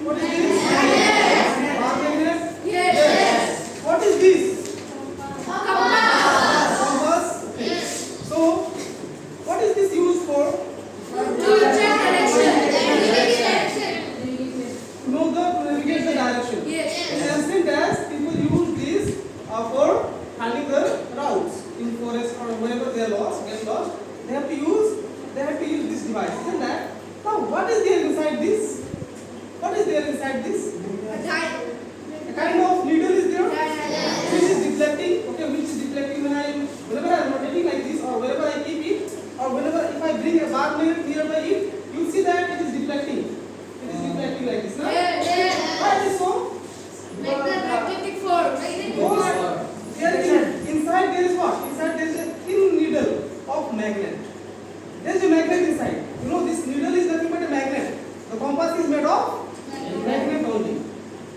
What is this? Bar magnet? Yes. What is this? Compass. So, what is this used for? To know to navigate the direction. As soon as people use this for finding the routes in forest or wherever they are lost, get lost, they have to use this device. Isn't that? Now, what is there inside this? What is there inside this? A kind of needle is there, which is deflecting. Okay, which is deflecting whenever I am rotating like this, or whenever I keep it, or whenever if I bring a bar magnet nearby it, you will see that it is deflecting. It is deflecting like this, no? Why it is so? Like the magnetic force. Inside there is what? Inside there is a thin needle of magnet. There is a magnet inside. You know this needle is nothing but a magnet. The compass is made of magnet only.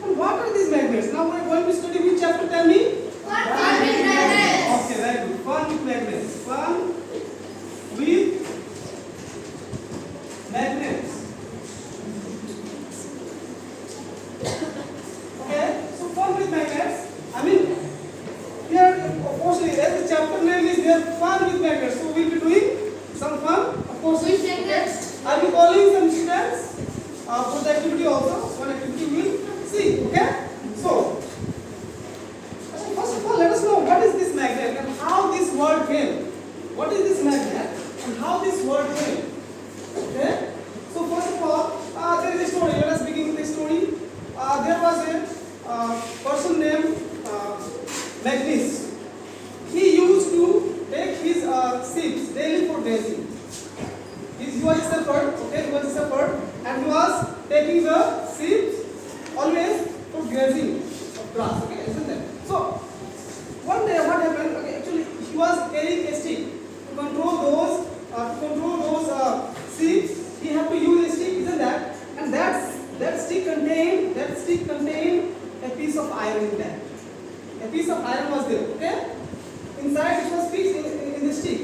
And what are these magnets? Now we are going to study which chapter? Tell me. Fun with magnets. Okay, very good. Fun with magnets. Fun with magnets. Okay, so fun with magnets. I mean, here, of course, as the chapter name is there, fun with magnets. So we'll be doing some fun, of course. With magnets. I'll be calling some students for the activity also. One activity we'll see. Okay. So, first of all, let us know what is this magnet and how this word came. What is this magnet and how this word came? Okay. So first of all, there is a story. Let us begin with the story. There was a person named Magnus. He used to take his sheep daily for grazing. He was a shepherd. Okay, he was a shepherd, and he was taking the sheep always for grazing of grass. Okay, isn't it? So one day, what happened? Okay, actually, he was carrying a stick to control those sheep. He had to use a stick, isn't that? And that stick contained a piece of iron in that. A piece of iron was there. Okay, inside it was fixed in the stick.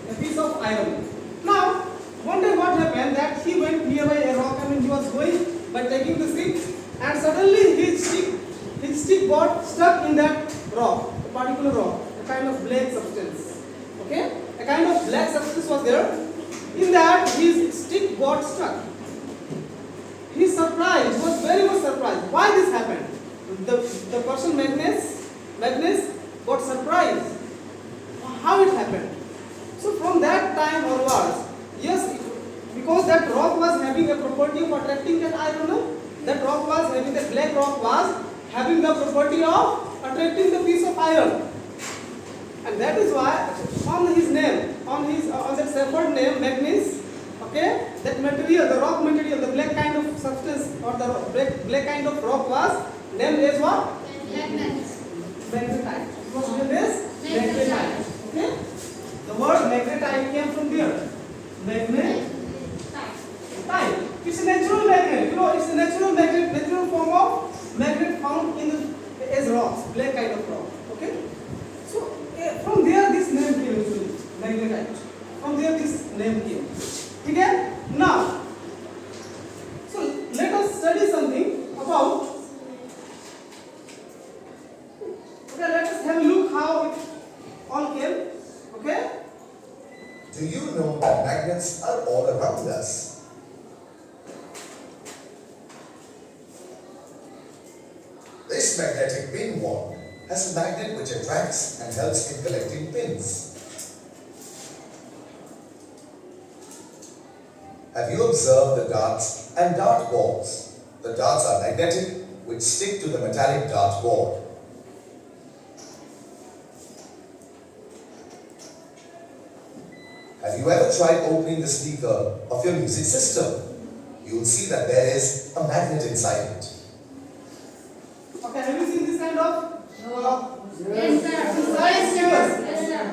A piece of iron. Now, one day what happened that he went nearby a rock. I mean, he was going by taking the stick, and suddenly his stick got stuck in that rock, a particular rock, a kind of black substance. Okay, a kind of black substance was there. In that, his stick got stuck. He surprised, was very much surprised. Why this happened? The person Magnus got surprised. How it happened? So from that time onwards, yes, because that rock was having a property of attracting that iron. That rock was having, that black rock was having the property of attracting the piece of iron. And that is why on his name, on that shepherd name Magnus, okay, that material, the rock material, the black kind of substance or the black kind of rock was named as what? Magnetite. It was named as magnetite. Okay, the word magnetite came from there. Magnetite. It's a natural magnet. You know, it's a natural magnet, natural form of magnet found as rocks, black kind of rock. Okay. So from there this name came actually, magnetite. From there this name came. Okay? Now, so let us study something about. Okay, let us have a look how it all came. Okay? Do you know that magnets are all around us? This magnetic pin wand has a magnet which attracts and helps in collecting pins. Have you observed the darts and dart balls? The darts are magnetic, which stick to the metallic dart board. Have you ever tried opening the speaker of your music system? You will see that there is a magnet inside it. Okay, have you seen this kind of? Yes, sir.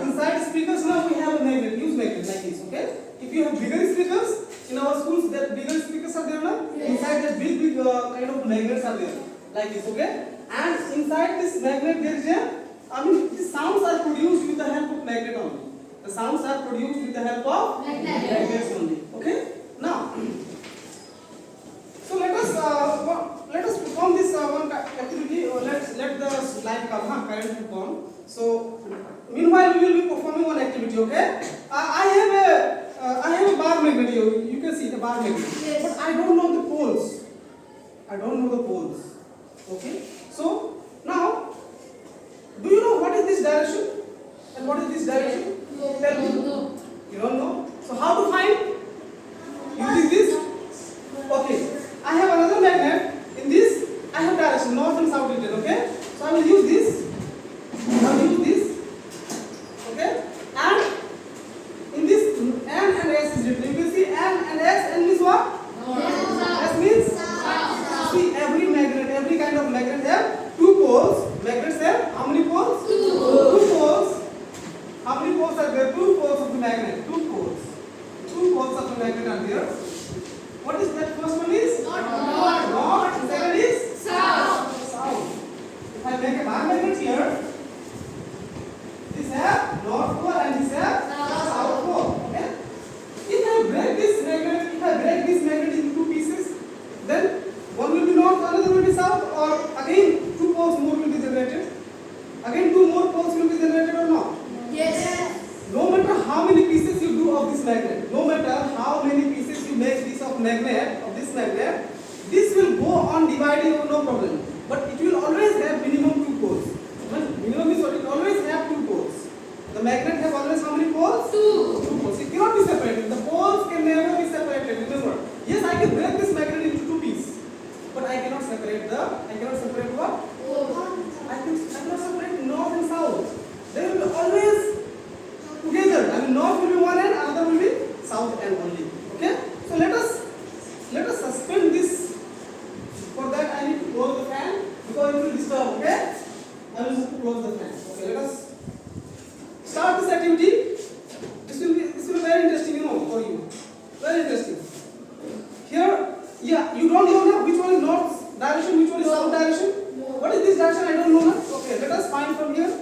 Inside speakers now we have a magnet, use magnet like this. Okay. If you have bigger speakers in our schools, that bigger speakers are there now. Yes. Inside that big kind of magnets are there like this. Okay. And inside this magnet there is the sounds are produced with the help of magnet only. The sounds are produced with the help of magnets only. Okay. Now, so let us come, current will come. So meanwhile we will be performing one activity, okay? I have a bar magnet here. You can see the bar magnet. Yes. But I don't know the poles. I don't know the poles. Okay? So now, do you know what is this direction? And what is this direction? Tell me. No. You don't know? So how to find? Using this? Okay. I have another magnet. In this, I have direction north and south written. Okay? So I will use this. I will use this. Okay? And in this, N and S is written. You can see N and S. N means what? S means? See, every magnet, every kind of magnet have two poles. Magnets have how many poles? Two poles. How many poles are there? Two poles of the magnet. Two poles. Two poles of the magnet are there. What is that? First one is? North. And second is? South. If I make a bar magnet here, this have north pole and this have south pole. Okay? If I break this magnet into two pieces, then one will be north, another will be south, or again two poles more will be generated. Again two more poles will be generated or not? Yes. No matter how many pieces you do of this magnet, no matter how many pieces you make this magnet, this will go on dividing or no problem. But it will always have minimum two poles. Minimum is what? It always have two poles. The magnet have always how many poles? Two poles. It cannot be separated. The poles can never be separated. Remember. Yes, I can break this magnet into two pieces, but I cannot separate what? I cannot separate north and south. They will be always together. I mean, north will be one end, another will be south end only. Okay? So let us suspend this. For that I need to close the fan because it will disturb. Okay? I will have to close the fan. Okay, let us start this activity. This will be very interesting, for you. Very interesting. Here, yeah, you don't know now which one is north direction, which one is south direction. What is this direction? I don't know now. Okay, let us find from here.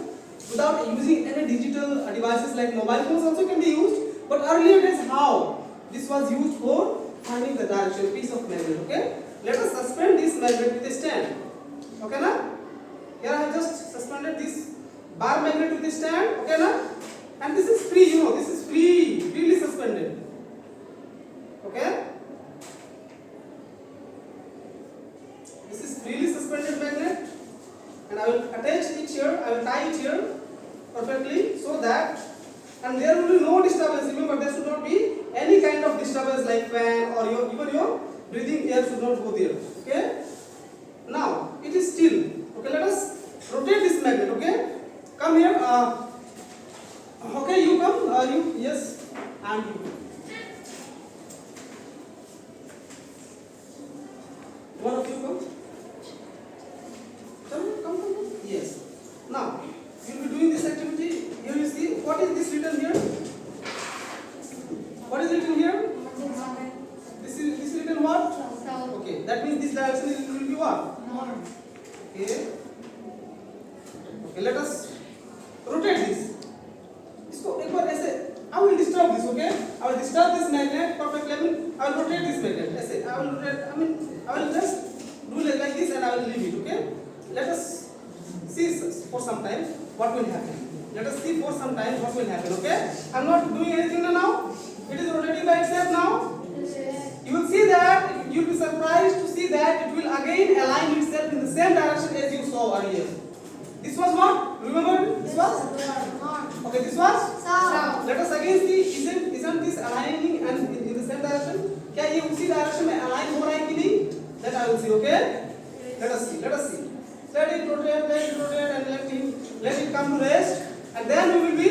Without using any digital devices like mobile phones also can be used. But earlier days, how this was used for finding the direction, piece of magnet. Okay, let us suspend this magnet with a stand. Okay, na? Here I have just suspended this bar magnet with a stand. Okay, na? And this is free. This is freely suspended. Okay. This is freely suspended magnet, and I will attach it here. I will tie it here perfectly so that, and there will be no disturbance. Remember, there should not be any kind of disturbance like fan or even your breathing air should not go there. Okay. Now it is still. Okay. Let us rotate this magnet. Okay. Come here. Okay. You come. You yes, and you. One of you come. Come. Yes. Now, you will be doing this activity. Here you see, what is this written here? What is written here? This is written what? Okay, that means this direction will be what? Okay. Okay, let us rotate this. I will disturb this, okay? I will disturb this magnet perfectly. I will rotate this magnet. I will just do like this and I will leave it, okay? Let us see for some time what will happen. Let us see for some time what will happen, okay? I am not doing anything now. It is rotating by itself now. You will see that, you will be surprised to see that it will again align itself in the same direction as you saw earlier. This was what? Remember? This was? Okay, this was? South. Let us again see, isn't this aligning and in the same direction? क्या ये उसी direction में align हो रहा है कि नहीं? That I will see, okay? Let us see. Let it rotate and let it come to rest. And then we will be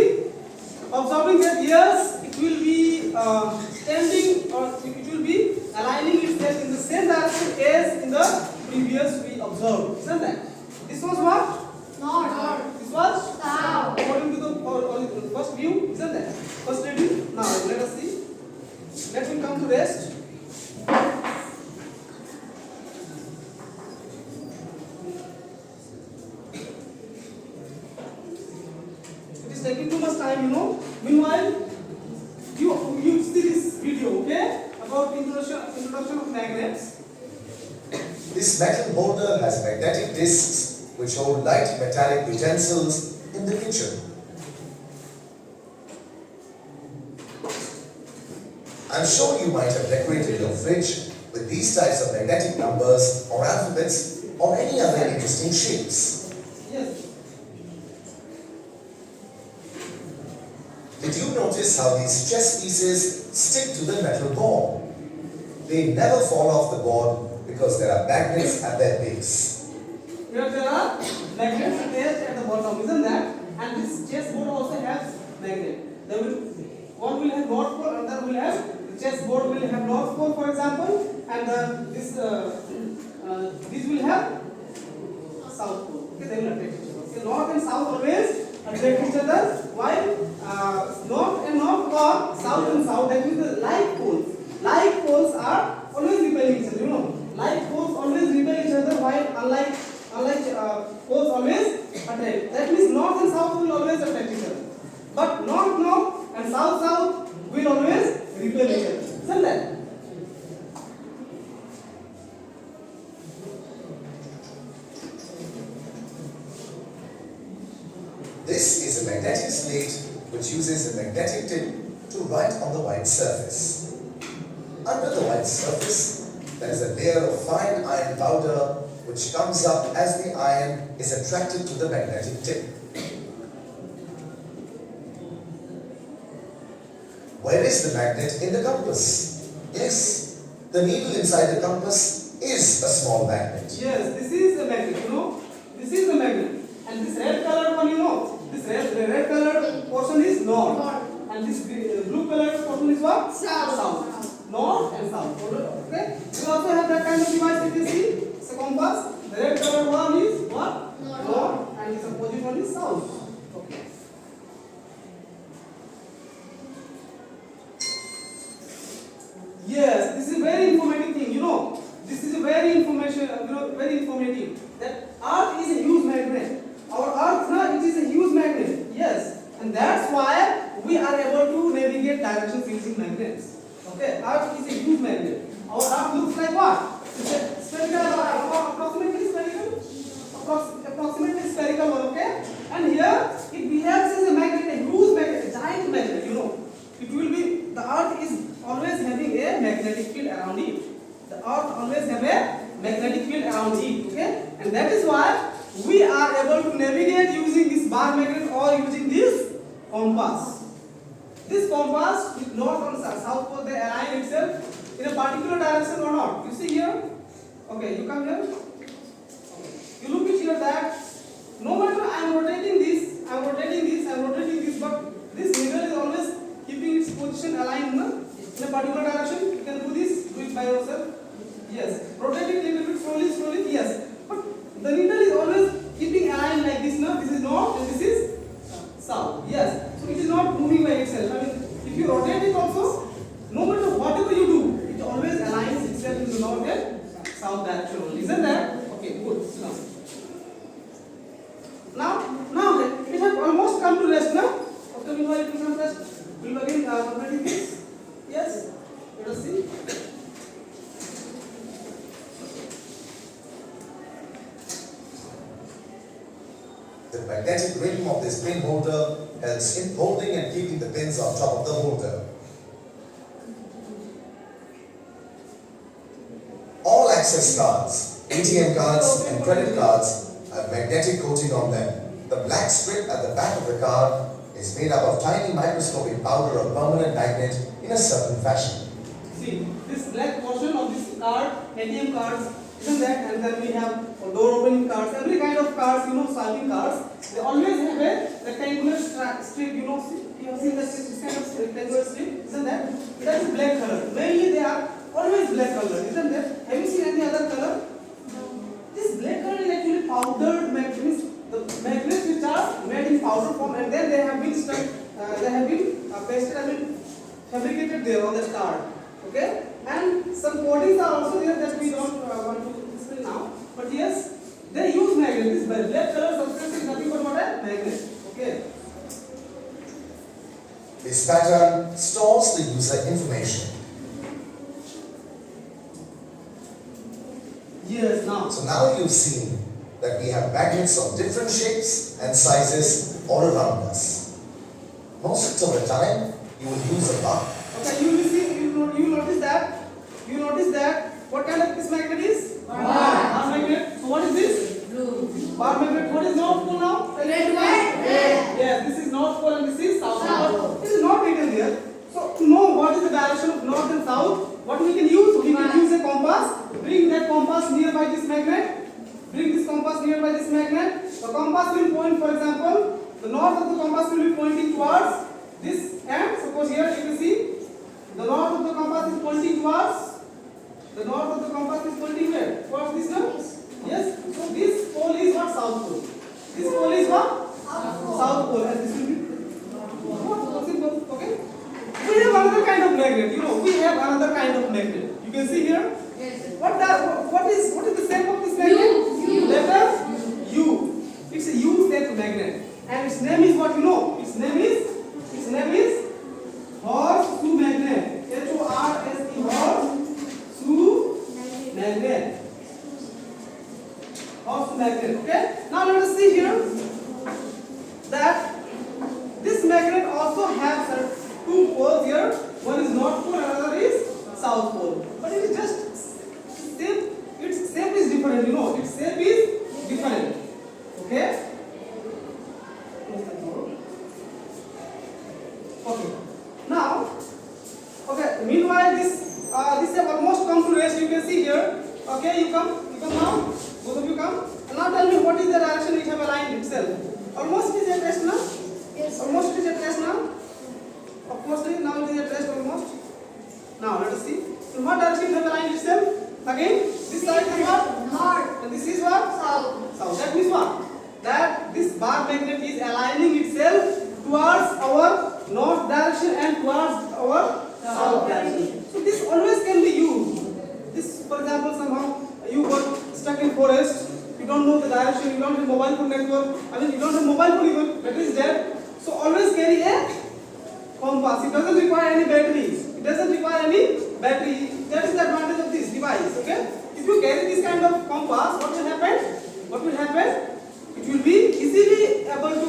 observing that yes, it will be standing or it will be aligning itself in the same direction as in the previous we observed. Isn't that? This was what? North. This was? South. According to the first view, isn't that? First review. Now let us see. Let him come to rest. It is taking too much time, Meanwhile, you see this video, okay? About introduction of magnets. This metal holder has magnetic discs which hold light metallic utensils in the kitchen. I'm sure you might have decorated your fridge with these types of magnetic numbers or alphabets or any other interesting shapes. Yes. Did you notice how these chess pieces stick to the metal board? They never fall off the board because there are magnets at their base. Here there are magnets placed at the bottom, isn't that? And this chessboard also has magnet. There will, one will have north pole, another will have, the chessboard will have north pole, for example, and this will have south pole. Okay, they will attract each other. Okay, north and south always attract each other, while north and north or south and south, that means the like poles. Like poles are always repelling each other, you know. Like poles always repel each other, while unlike poles always attract. That means north and south will always attract each other. But north and south will always repel each other. Isn't that? This is a magnetic slate which uses a magnetic tip to write on the white surface. Under the white surface, there is a layer of fine iron powder which comes up as the iron is attracted to the magnetic tip. Where is the magnet in the compass? Yes, the needle inside the compass is a small magnet. Yes, this is a magnet, you know. This is a magnet. And this red colored one, you know. This red colored portion is north. And this blue colored portion is what? South. North and south. Okay? We also have that kind of device, you can see. It's a compass. The red colored one is what? North. And this opposite one is south. Okay. Yes, this is a very informative thing, you know. This is a very very informative. That Earth is a huge magnet. Our Earth now, it is a huge magnet. Yes. And that's why we are able to navigate directions using magnets. Okay, Earth is a huge magnet. Our Earth looks like what? It's a spherical, approximately spherical? Approximately spherical, okay? And here, it behaves as a magnet, a huge magnet, a giant magnet, you know. It will be, the Earth is always having a magnetic field around it. The Earth always have a magnetic field around it, okay? And that is why we are able to navigate using this bar magnet or using this compass. This compass with north and south pole, they align itself in a particular direction or not. You see here? Okay, you come here. You look at here that no matter I am rotating this, but this needle is always keeping its position aligned in a particular direction. You can do this, do it by yourself. Yes. Rotate it a little bit slowly, yes. But the needle is always keeping aligned like this, no? This is north and this is south. Yes. So it is not moving by itself. I mean, if you rotate it also, no matter whatever you do, it always aligns itself in the north and south direction only. Isn't that? Okay, good. Now it has almost come to rest now. After meanwhile it will come to rest. We will again complete this. Yes. Let us see. The magnetic rim of this pin holder helps in holding and keeping the pins on top of the holder. All access cards, ATM cards and credit cards have magnetic coating on them. The black strip at the back of the card is made up of tiny microscopic powder or permanent magnet in a certain fashion. See, this black portion of this card, ATM cards, isn't that? And then we have door opening cards, every kind of cards, you know, swiping cards. They always have a rectangular strip, you know. See, you have seen this kind of rectangular strip, isn't that? That is black color. Mainly they are always black color, isn't that? Have you seen any other color? This black color is actually powdered magnets, the magnets which are made in powder form, and then they have been stuck, pasted, fabricated there on the card. Okay? And some coatings are also there that we don't want to explain now. But yes, they use magnet. This black color substance is nothing but what a magnet. Okay? This pattern stores the user information. Yes, now. So now you've seen that we have magnets of different shapes and sizes all around us. Most of the time, you will use a bar. Okay, you notice that what kind of this magnet is? Bar magnet. So what is this? Blue. Bar magnet. What is North Pole now? Red, white, red. Yes, this is North Pole and this is South South Pole. Pole. This is not written here. So to know what is the direction of North and South, what we can use? We can use a compass. Bring that compass nearby this magnet. Bring this compass nearby this magnet. The compass will point, for example, the north of the compass will be pointing towards this end. Suppose here you can see the north of the compass is pointing towards. The north of the compass is pointing where? Towards this now? Yes. So this pole is what? South pole. This pole is what? South pole. And this will be simple. Okay. We have another kind of magnet. We have another kind of magnet. You can see here. Yes. What is the shape of this magnet? U. Letter U. It's a U-shaped magnet, and its name is what you know. Its name is horseshoe magnet. H-O-R-S-E, horseshoe magnet. Horseshoe magnet. Okay. Now let us see here that this magnet also has two poles here. One is north pole, another is south pole. But it is just same. Its shape is different. Its shape is different. Okay. Okay. Now, okay. Meanwhile, this have almost come to rest. You can see here. Okay, you come now. Both of you come. And now tell me what is the direction it have aligned itself. Almost it is at rest now. Yes. Almost it is at rest now. Of course, now it is at rest almost. Now let us see. In what direction it have aligned itself? Again, this side is what? North. And this is what? South. South. That means what? That this bar magnet is aligning itself towards our north direction and towards our south direction. So this always can be used. This, for example, somehow you got stuck in forest, you don't know the direction, you don't have mobile phone network, you don't have mobile phone even, battery is dead. So always carry a compass. It doesn't require any batteries. It doesn't require any battery. That is the advantage of this device. Okay? If you carry this kind of compass, what will happen? What will happen? It will be easily able to,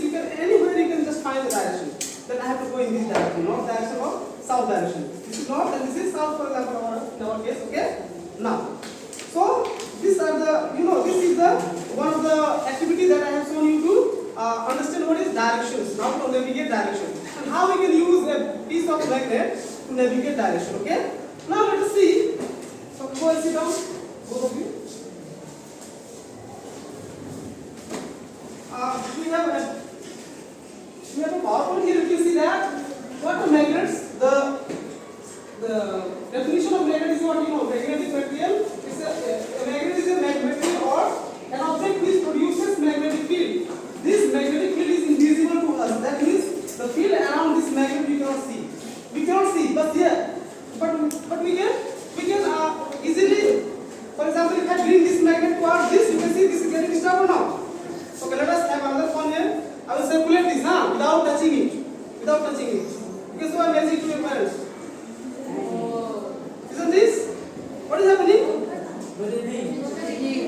you can anywhere you can just find the direction. Then I have to go in this direction, north direction or south direction. This is north and this is south, for example, in our case. Okay? Now, so these are the, this is the one of the activities that I have shown you to understand what is directions, how to navigate direction, and how we can use a piece of magnet to navigate direction. Okay? Now let us see. So go and sit down, both of you. We have a PowerPoint here. You can see that what are magnets? The definition of magnet is what you know. Magnetic material. A magnet is a material or an object which produces magnetic field. This magnetic field is invisible to us. That means the field around this magnet we cannot see. We cannot see, but we can easily. For example, if I bring this magnet towards this, you can see this is getting disturbed now. Okay, let us have another one here. I will circulate this without touching it. You can show a message to your parents. Isn't this? What is happening?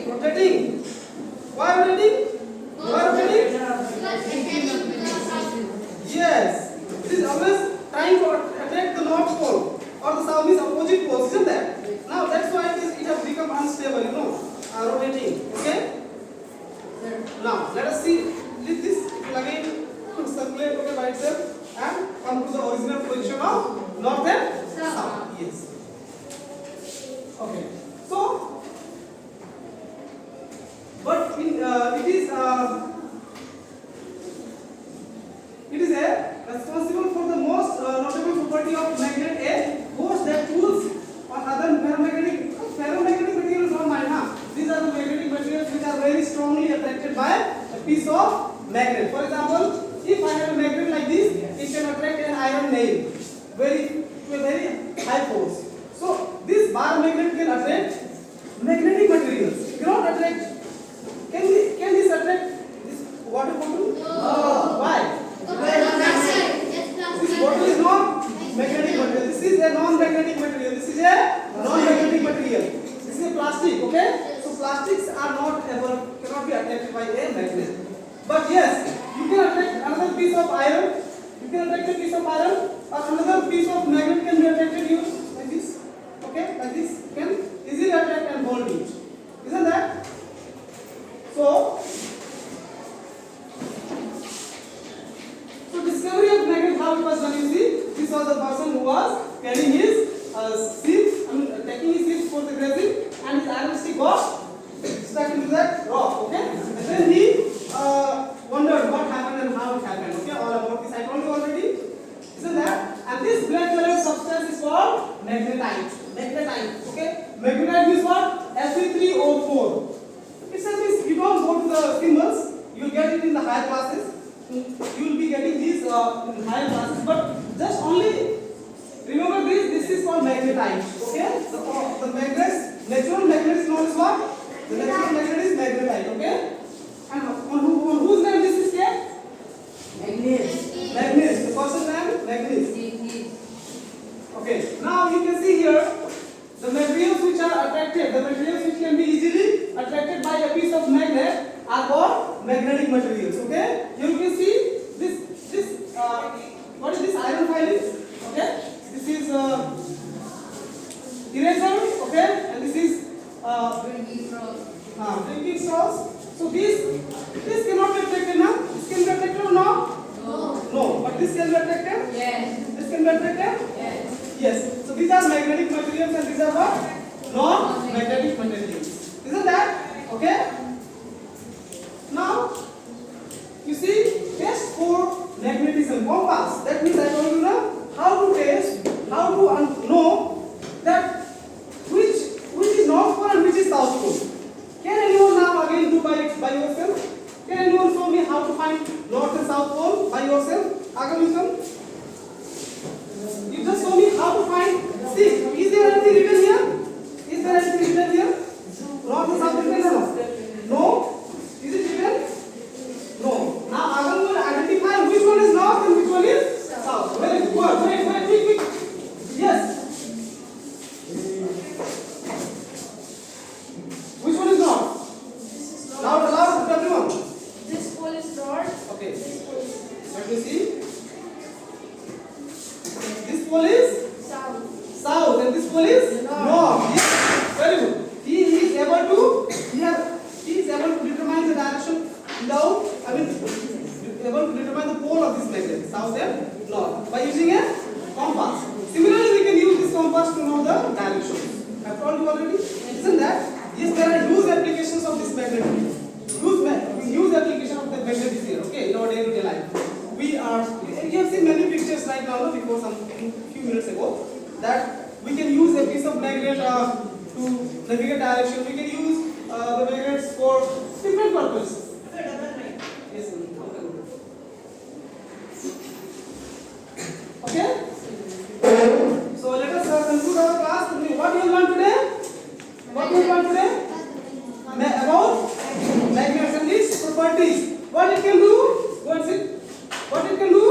Rotating. Why rotating? Yes. It is always trying to attract the north pole or the south is opposite poles, isn't that? Now that's why it has become unstable, rotating. Okay? Now let us see. Let this again circulate by itself and come to the original position of north and south. Yes. Okay. So, but it is a responsible for the most notable property of magnet A, force that pulls on other ferromagnetic materials on mine. These are the magnetic materials which are very strongly attracted by a piece of magnet. For example, if I have a magnet like this, it can attract an iron nail to a very high force. So this bar magnet can attract magnetic materials. It cannot attract. Can this attract this water bottle? No. Why? This bottle is not magnetic material. This is a non-magnetic material. This is a non-magnetic material. This is a plastic. Okay? So plastics are not ever cannot be attracted by a magnet. But yes, you can attract another piece of iron. You can attract a piece of iron, or another piece of magnet can be attracted you like this. Okay, like this. You can easily attract and hold it. Isn't that? So discovery of magnet, how it was done, you see, this was the person who was carrying his seeds, taking his seeds for the grazing, and his iron stick got stuck into that rock, okay? And then he wondered what happened and how it happened, okay? All about this I told you already, isn't that? And this black colored substance is called magnetite. Magnetite, okay? Magnetite is what? Fe3O4. It says this, you don't go to the symbols, you will get it in the higher classes. You will be getting these in higher classes, but just only remember this is called magnetite, okay? The magnets, natural magnet is known as what? The natural magnet is magnetite, okay? And on whose name this is kept? Magnets. Magnets, the person name? Magnets. Okay, now you can see here, the materials which are attracted, the materials which can be easily attracted by a piece of magnet are called magnetic materials, okay? Here you can see this what is this iron filings, okay? This is eraser, okay? And this is drinking straws. So this cannot be attracted now. This can be attracted or not? No. But this can be attracted? Yes. This can be attracted? Yes. Yes. So these are magnetic materials and these are what? Non-magnetic materials. Isn't that? Okay? Now, you see, test for magnetism compass. That means I told you now how to test, how to know that which is north pole and which is south pole. Can anyone now again do by yourself? Can anyone show me how to find north and south pole by yourself? Agam, you just show me how to find. See, is there anything written here? Is there anything written here? North and south written or no? No. Is it written? No. Now Agam will identify which one is north and which one is south. Very good. Quick. Yes. Which one is north? Loud, everyone. This pole is north. Okay. This pole is Let me see. This pole is south and this pole is north. Yes. Very good. He is able to determine the direction without, able to determine the pole of this magnet, south and north, by using a compass. Similarly, we can use this compass to know the direction. I've told you already, isn't that? Yes, there are huge applications of this magnet. Huge application of the magnet is here, okay, in our day-to-day life. You have seen many pictures right now, before few minutes ago, that we can use a piece of magnet to navigate direction. We can use the magnets for different purposes. Yes, okay? So let us conclude our class. What you learned today? What you learned today? About magnets and its properties. What it can do? Go and sit. What it can do?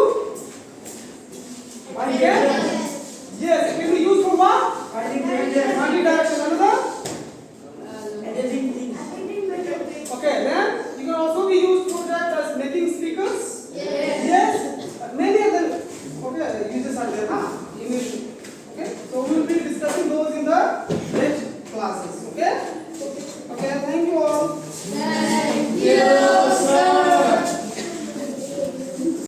What it can? Yes, it can be used for what? Finding direction.